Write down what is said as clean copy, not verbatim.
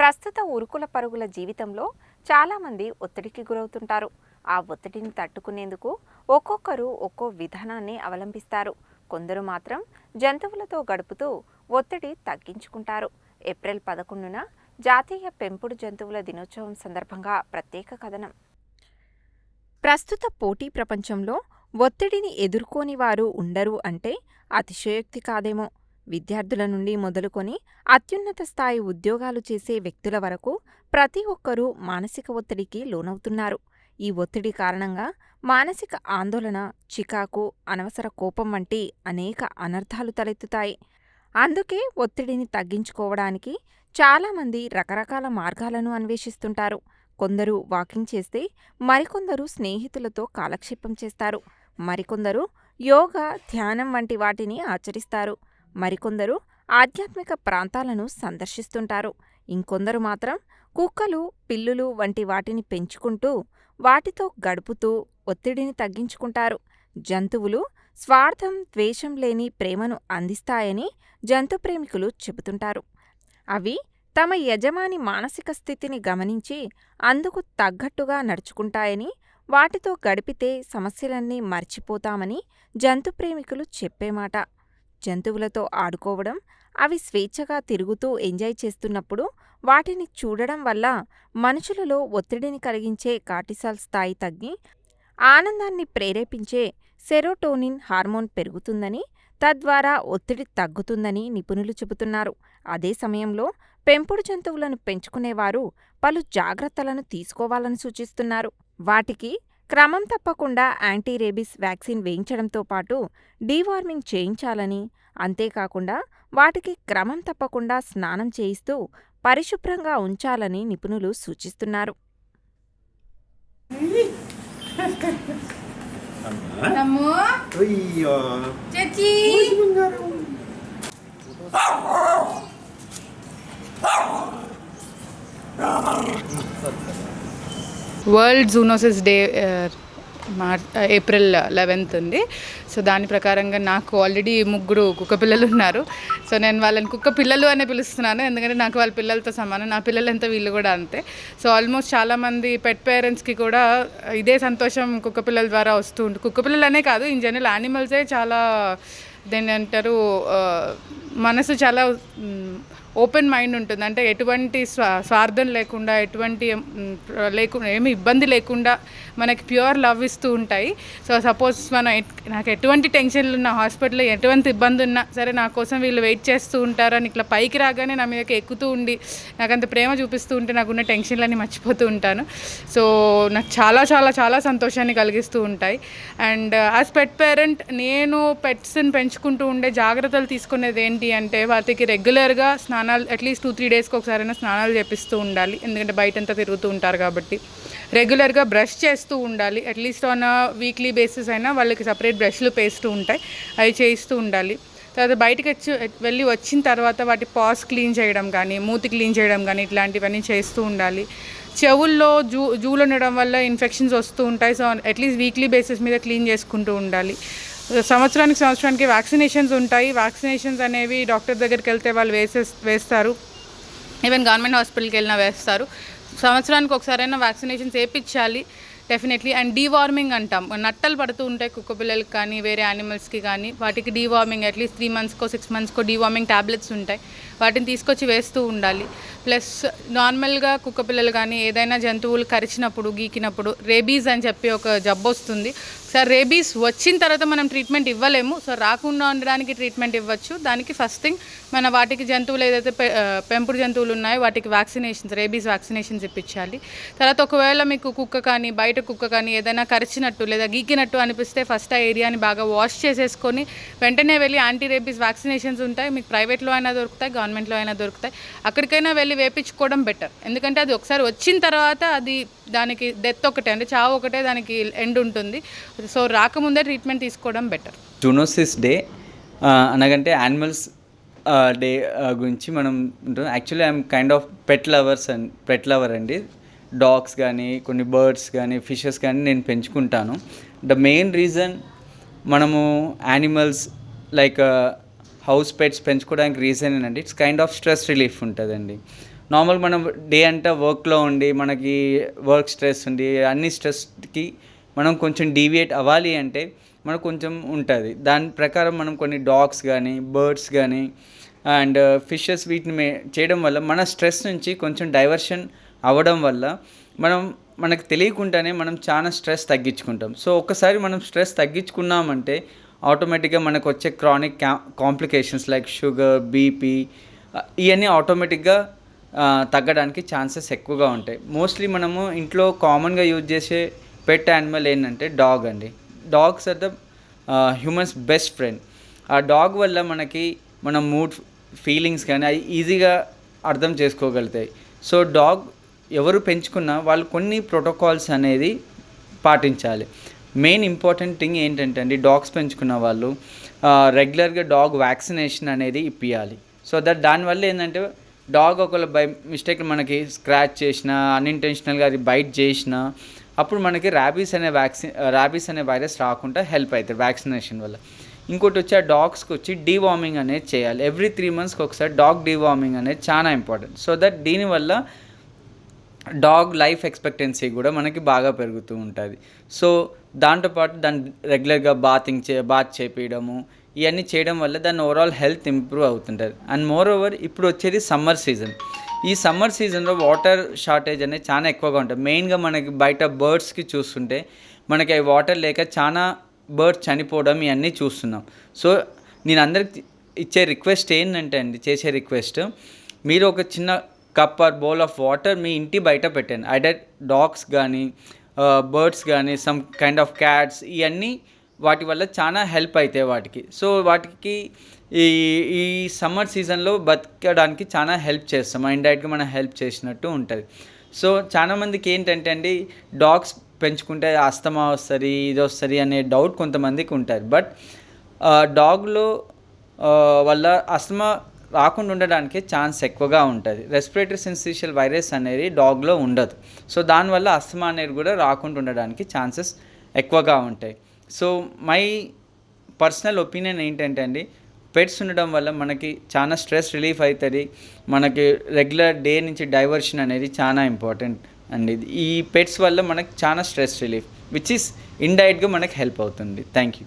ప్రస్తుత ఉరుకుల పరుగుల జీవితంలో చాలామంది ఒత్తిడికి గురవుతుంటారు. ఆ ఒత్తిడిని తట్టుకునేందుకు ఒక్కొక్కరు ఒక్కో విధానాన్ని అవలంబిస్తారు. కొందరు మాత్రం జంతువులతో గడుపుతూ ఒత్తిడి తగ్గించుకుంటారు. ఏప్రిల్ 11న జాతీయ పెంపుడు జంతువుల దినోత్సవం సందర్భంగా ప్రత్యేక కథనం. ప్రస్తుత పోటీ ప్రపంచంలో ఒత్తిడిని ఎదుర్కోని వారు ఉండరు అంటే అతిశయోక్తి కాదేమో. విద్యార్థుల నుండి మొదలుకొని అత్యున్నత స్థాయి ఉద్యోగాలు చేసే వ్యక్తుల వరకు ప్రతి ఒక్కరూ మానసిక ఒత్తిడికి లోనవుతున్నారు. ఈ ఒత్తిడి కారణంగా మానసిక ఆందోళన, చికాకు, అనవసర కోపం వంటి అనేక అనర్థాలు తలెత్తుతాయి. అందుకే ఒత్తిడిని తగ్గించుకోవడానికి చాలామంది రకరకాల మార్గాలను అన్వేషిస్తుంటారు. కొందరు వాకింగ్ చేస్తే మరికొందరు స్నేహితులతో కాలక్షేపం చేస్తారు. మరికొందరు యోగా, ధ్యానం వంటి వాటిని ఆచరిస్తారు. మరికొందరు ఆధ్యాత్మిక ప్రాంతాలను సందర్శిస్తుంటారు. ఇంకొందరు మాత్రం కుక్కలు, పిల్లులు వంటి వాటిని పెంచుకుంటూ వాటితో గడుపుతూ ఒత్తిడిని తగ్గించుకుంటారు. జంతువులు స్వార్థం, ద్వేషం లేని ప్రేమను అందిస్తాయని జంతు ప్రేమికులు చెబుతుంటారు. అవి తమ యజమాని మానసిక స్థితిని గమనించి అందుకు తగ్గట్టుగా నడుచుకుంటాయని, వాటితో గడిపితే సమస్యలన్నీ మర్చిపోతామని జంతు ప్రేమికులు చెప్పే మాట. జంతువులతో ఆడుకోవడం, అవి స్వేచ్ఛగా తిరుగుతూ ఎంజాయ్ చేస్తున్నప్పుడు వాటిని చూడడం వల్ల మనుషులలో ఒత్తిడిని కలిగించే కార్టిసాల్ స్థాయి తగ్గి ఆనందాన్ని ప్రేరేపించే సెరోటోనిన్ హార్మోన్ పెరుగుతుందని, తద్వారా ఒత్తిడి తగ్గుతుందని నిపుణులు చెబుతున్నారు. అదే సమయంలో పెంపుడు జంతువులను పెంచుకునేవారు పలు జాగ్రత్తలను తీసుకోవాలని సూచిస్తున్నారు. వాటికి క్రమం తప్పకుండా యాంటీ రేబీస్ వ్యాక్సిన్ వేయించడంతో పాటు డీవార్మింగ్ చేయించాలని, అంతేకాకుండా వాటికి క్రమం తప్పకుండా స్నానం చేయిస్తూ పరిశుభ్రంగా ఉంచాలని నిపుణులు సూచిస్తున్నారు. వరల్డ్ జూనోసిస్ డే ఏప్రిల్ 11 ఉంది. సో దాని ప్రకారంగా నాకు ఆల్రెడీ 3 కుక్క పిల్లలు ఉన్నారు. సో నేను వాళ్ళని కుక్క పిల్లలు అనే పిలుస్తున్నాను, ఎందుకంటే నాకు వాళ్ళ పిల్లలతో సమానం. నా పిల్లలు ఎంత, వీళ్ళు కూడా అంతే. సో ఆల్మోస్ట్ చాలామంది పెట్ పేరెంట్స్కి కూడా ఇదే సంతోషం కుక్క పిల్లల ద్వారా వస్తూ ఉంటుంది. కుక్క పిల్లలు అనే కాదు, ఇన్ జనరల్ యానిమల్సే చాలా దేని అంటారు, మనసు చాలా ఓపెన్ మైండ్ ఉంటుంది. అంటే ఎటువంటి స్వార్థం లేకుండా, ఎటువంటి ఏమి ఇబ్బంది లేకుండా మనకి ప్యూర్ లవ్ ఇస్తూ ఉంటాయి. సో సపోజ్ నాకు ఎటువంటి టెన్షన్లు ఉన్నా, హాస్పిటల్లో ఎటువంటి ఇబ్బంది ఉన్నా సరే, నా కోసం వీళ్ళు వెయిట్ చేస్తూ ఉంటారు అని ఇట్లా పైకి రాగానే నా మీదకి ఎక్కుతూ ఉండి నాకు అంత ప్రేమ చూపిస్తూ ఉంటే నాకున్న టెన్షన్లన్నీ మర్చిపోతూ ఉంటాను. సో నాకు చాలా చాలా చాలా సంతోషాన్ని కలిగిస్తూ ఉంటాయి. అండ్ యాజ్ పెట్ పేరెంట్ నేను పెట్స్ని పెంచుకుంటూ ఉండే జాగ్రత్తలు తీసుకునేది ఏంటి అంటే, వాటికి రెగ్యులర్గా స్నానాలు అట్లీస్ట్ 2-3 డేస్కి ఒకసారైనా స్నానాలు చేపిస్తూ ఉండాలి. ఎందుకంటే బయటంతా తిరుగుతూ ఉంటారు కాబట్టి. రెగ్యులర్గా బ్రష్ చేస్తూ ఉండాలి. అట్లీస్ట్ ఆన్ వీక్లీ బేసిస్ అయినా వాళ్ళకి సపరేట్ బ్రష్లు, పేస్తూ ఉంటాయి, అవి చేయిస్తూ ఉండాలి. తర్వాత బయటకు వెళ్ళి వచ్చిన తర్వాత వాటి పాస్ క్లీన్ చేయడం కానీ, మూతి క్లీన్ చేయడం కానీ, ఇట్లాంటివన్నీ చేస్తూ ఉండాలి. చెవుల్లో జూలు ఉండడం వల్ల ఇన్ఫెక్షన్స్ వస్తూ ఉంటాయి. సో అట్లీస్ట్ వీక్లీ బేసిస్ మీద క్లీన్ చేసుకుంటూ ఉండాలి. సంవత్సరానికి వ్యాక్సినేషన్స్ ఉంటాయి. వ్యాక్సినేషన్స్ అనేవి డాక్టర్ దగ్గరికి వెళ్తే వాళ్ళు వేస్తారు. ఈవెన్ గవర్నమెంట్ హాస్పిటల్కి వెళ్ళినా వేస్తారు. సంవత్సరానికి ఒకసారైనా వ్యాక్సినేషన్స్ వేయించాలి డెఫినెట్లీ. అండ్ డీవార్మింగ్ అంటాం, నట్టలు పడుతూ ఉంటాయి కుక్క పిల్లలకి కానీ వేరే యానిమల్స్కి కానీ. వాటికి డీవార్మింగ్ అట్లీస్ట్ 3 మంత్స్కో 6 మంత్స్కో డీవార్మింగ్ ట్యాబ్లెట్స్ ఉంటాయి, వాటిని తీసుకొచ్చి వేస్తూ ఉండాలి. ప్లస్ నార్మల్గా కుక్క పిల్లలు కానీ ఏదైనా జంతువులు కరిచినప్పుడు, గీకినప్పుడు రేబీస్ అని చెప్పి ఒక జబ్బు వస్తుంది. సార్ రేబీస్ వచ్చిన తర్వాత మనం ట్రీట్మెంట్ ఇవ్వలేము. సో రాకుండా ఉండడానికి ట్రీట్మెంట్ ఇవ్వచ్చు. దానికి ఫస్ట్ థింగ్ మన వాటికి జంతువులు ఏదైతే పెంపుడు జంతువులు ఉన్నాయో వాటికి వ్యాక్సినేషన్స్, రేబీస్ వ్యాక్సినేషన్స్ ఇప్పించాలి. తర్వాత ఒకవేళ మీకు కుక్క కానీ బయట కుక్క కానీ ఏదైనా కరిచినట్టు లేదా గీకినట్టు అనిపిస్తే ఫస్ట్ ఆ ఏరియాని బాగా వాష్ చేసేసుకొని వెంటనే వెళ్ళి యాంటీ రేబీస్ వ్యాక్సినేషన్స్ ఉంటాయి. మీకు ప్రైవేట్లో అయినా దొరుకుతాయి, గవర్నమెంట్లో అయినా దొరుకుతాయి. అక్కడికైనా వెళ్ళి వేయించుకోవడం బెటర్. ఎందుకంటే అది ఒకసారి వచ్చిన తర్వాత అది దానికి డెత్ ఒకటే, అంటే చావు ఒకటే దానికి ఎండ్ ఉంటుంది. సో రాకముందే ట్రీట్మెంట్ తీసుకోవడం బెటర్. జూనోసిస్ డే అనగంటే యానిమల్స్ డే గురించి మనం ఉంటుంది. Actually I'm kind of pet lover అండి. డాగ్స్ కానీ, కొన్ని బర్డ్స్ కానీ, ఫిషెస్ కానీ నేను పెంచుకుంటాను. ద మెయిన్ రీజన్ మనము యానిమల్స్ లైక్ హౌస్ పెట్స్ పెంచుకోవడానికి రీజన్ ఏంటంటే it's kind of stress relief ఉంటుందండి. నార్మల్ మనం డే అంతా వర్క్లో ఉండి మనకి వర్క్ స్ట్రెస్ ఉండి అన్ని స్ట్రెస్కి మనం కొంచెం డీవియేట్ అవ్వాలి అంటే మనకు కొంచెం ఉంటుంది. దాని ప్రకారం మనం కొన్ని డాగ్స్ కానీ బర్డ్స్ కానీ అండ్ ఫిషెస్ వీటిని చేయడం వల్ల మన స్ట్రెస్ నుంచి కొంచెం డైవర్షన్ అవ్వడం వల్ల మనకు తెలియకుండానే మనం చాలా స్ట్రెస్ తగ్గించుకుంటాం. సో ఒక్కసారి మనం స్ట్రెస్ తగ్గించుకున్నామంటే ఆటోమేటిక్గా మనకు వచ్చే chronic complications like sugar, BP ఇవన్నీ ఆటోమేటిక్గా తగ్గడానికి ఛాన్సెస్ ఎక్కువగా ఉంటాయి. మోస్ట్లీ మనము ఇంట్లో కామన్గా యూజ్ చేసే పెట్ యానిమల్ ఏంటంటే డాగ్ అండి. Dogs are the humans best friend. ఆ డాగ్ వల్ల మనకి మన మూడ్, ఫీలింగ్స్ కానీ అవి ఈజీగా అర్థం చేసుకోగలుగుతాయి. సో డాగ్ ఎవరు పెంచుకున్నా వాళ్ళు కొన్ని ప్రోటోకాల్స్ అనేది పాటించాలి. మెయిన్ ఇంపార్టెంట్ థింగ్ ఏంటంటే అండి, డాగ్స్ పెంచుకున్న వాళ్ళు రెగ్యులర్గా డాగ్ వ్యాక్సినేషన్ అనేది ఇప్పించాలి. సో దానివల్ల ఏంటంటే డాగ్ ఒకవేళ బై మిస్టేక్ మనకి స్క్రాచ్ చేసినా, అన్ఇంటెన్షనల్గా అది బైట్ చేసినా అప్పుడు మనకి ర్యాబీస్ అనే వైరస్ రాకుండా హెల్ప్ అవుతుంది వ్యాక్సినేషన్ వల్ల. ఇంకోటి వచ్చి ఆ డాగ్స్కి వచ్చి డీవార్మింగ్ అనేది చేయాలి. ఎవ్రీ 3 monthsకి ఒకసారి డాగ్ డీవార్మింగ్ అనేది చాలా ఇంపార్టెంట్. సో దీనివల్ల డాగ్ లైఫ్ ఎక్స్పెక్టెన్సీ కూడా మనకి బాగా పెరుగుతూ ఉంటుంది. సో దాంతోపాటు దాన్ని రెగ్యులర్గా బాత్ చేపించడము ఇవన్నీ చేయడం వల్ల దాని ఓవరాల్ హెల్త్ ఇంప్రూవ్ అవుతుంటుంది. అండ్ మోర్ ఓవర్ ఇప్పుడు వచ్చేది సమ్మర్ సీజన్. ఈ సమ్మర్ సీజన్లో వాటర్ షార్టేజ్ అనేది చాలా ఎక్కువగా ఉంటుంది. మెయిన్గా మనకి బయట బర్డ్స్కి చూస్తుంటే మనకి వాటర్ లేక చాలా బర్డ్స్ చనిపోవడం ఇవన్నీ చూస్తున్నాం. సో నేను అందరికి చేసే రిక్వెస్ట్ మీరు ఒక చిన్న cup or bowl of water మీ ఇంటి బయట పెట్టండి. ఐదర్ డాగ్స్ కానీ బర్డ్స్ కానీ సమ్ కైండ్ ఆఫ్ క్యాట్స్ ఇవన్నీ వాటి వల్ల చాలా హెల్ప్ అవుతాయి వాటికి. సో వాటికి ఈ సమ్మర్ సీజన్లో బతకడానికి చాలా హెల్ప్ చేస్తాం. ఇండైరెక్ట్గా మనం హెల్ప్ చేసినట్టు ఉంటుంది. సో చాలామందికి ఏంటంటే అండి, డాగ్స్ పెంచుకుంటే అస్తమా వస్తుంది, ఇది వస్తుంది అనే డౌట్ కొంతమందికి ఉంటుంది. బట్ డాగ్లో వల్ల అస్తమా రాకుండా ఉండడానికి ఛాన్స్ ఎక్కువగా ఉంటుంది. రెస్పిరేటరీ సిన్సిషియల్ వైరస్ అనేది డాగ్లో ఉండదు. సో దానివల్ల అస్తమా అనేది కూడా రాకుండా ఉండడానికి ఛాన్సెస్ ఎక్కువగా ఉంటాయి. సో మై పర్సనల్ ఒపీనియన్ ఏంటంటే అండి, పెట్స్ ఉండడం వల్ల మనకి చాలా స్ట్రెస్ రిలీఫ్ అవుతుంది. మనకి రెగ్యులర్ డే నుంచి డైవర్షన్ అనేది చాలా ఇంపార్టెంట్ అండి. ఈ పెట్స్ వల్ల మనకి చాలా స్ట్రెస్ రిలీఫ్ విచ్ ఈస్ ఇండైరెక్ట్గా మనకి హెల్ప్ అవుతుంది. Thank you.